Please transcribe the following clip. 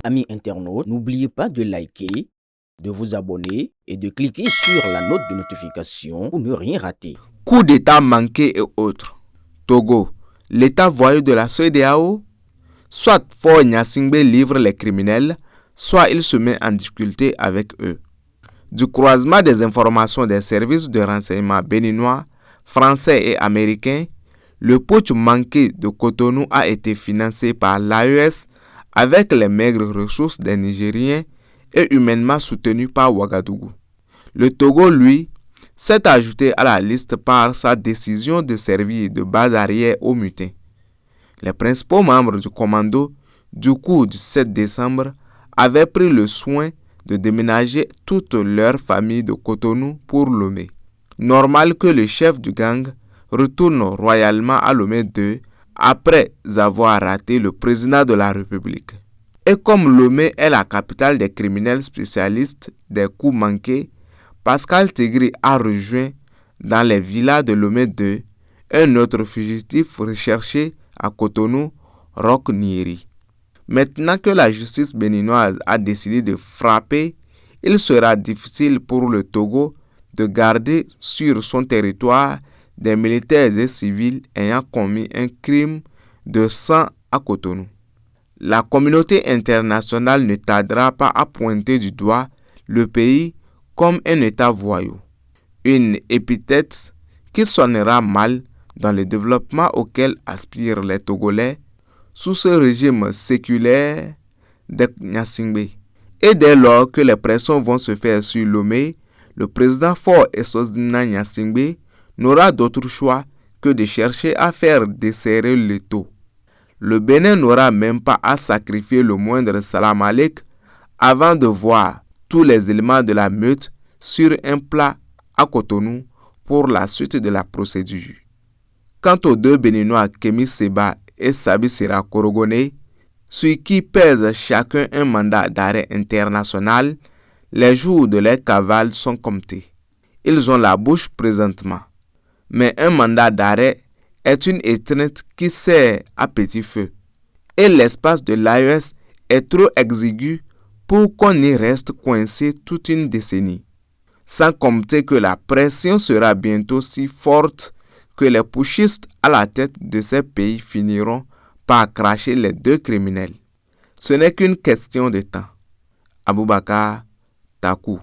Amis internautes, n'oubliez pas de liker, de vous abonner et de cliquer sur la note de notification pour ne rien rater. Coup d'État manqué et autres. Togo, l'État voyou de la CEDEAO. Soit Faure Gnassingbé livre les criminels, soit il se met en difficulté avec eux. Du croisement des informations des services de renseignement béninois, français et américains, le putsch manqué de Cotonou a été financé par l'AES avec les maigres ressources des Nigériens et humainement soutenu par Ouagadougou. Le Togo, lui, s'est ajouté à la liste par sa décision de servir de base arrière aux mutins. Les principaux membres du commando du coup du 7 décembre avaient pris le soin de déménager toute leur famille de Cotonou pour Lomé. Normal que le chef du gang retourne royalement à Lomé II après avoir raté le président de la République. Et comme Lomé est la capitale des criminels spécialistes des coups manqués, Pascal Tigri a rejoint dans les villas de Lomé II un autre fugitif recherché à Cotonou, Roch Nyeri. Maintenant que la justice béninoise a décidé de frapper, il sera difficile pour le Togo de garder sur son territoire des militaires et civils ayant commis un crime de sang à Cotonou. La communauté internationale ne tardera pas à pointer du doigt le pays comme un État voyou, une épithète qui sonnera mal dans le développement auquel aspirent les Togolais sous ce régime séculaire de Gnassingbé. Et dès lors que les pressions vont se faire sur Lomé, le président Faure Essouzina Gnassingbé n'aura d'autre choix que de chercher à faire desserrer le taux. Le Bénin n'aura même pas à sacrifier le moindre salam aleik avant de voir tous les éléments de la meute sur un plat à Cotonou pour la suite de la procédure. Quant aux deux Béninois Kémy Séba et Sabi Sira Korogoné, sur qui pèse chacun un mandat d'arrêt international, les jours de leur cavale sont comptés. Ils ont la bouche présentement. Mais un mandat d'arrêt est une étreinte qui sert à petit feu. Et l'espace de l'AES est trop exigu pour qu'on y reste coincé toute une décennie. Sans compter que la pression sera bientôt si forte que les putschistes à la tête de ces pays finiront par cracher les deux criminels. Ce n'est qu'une question de temps. Aboubakar Takou.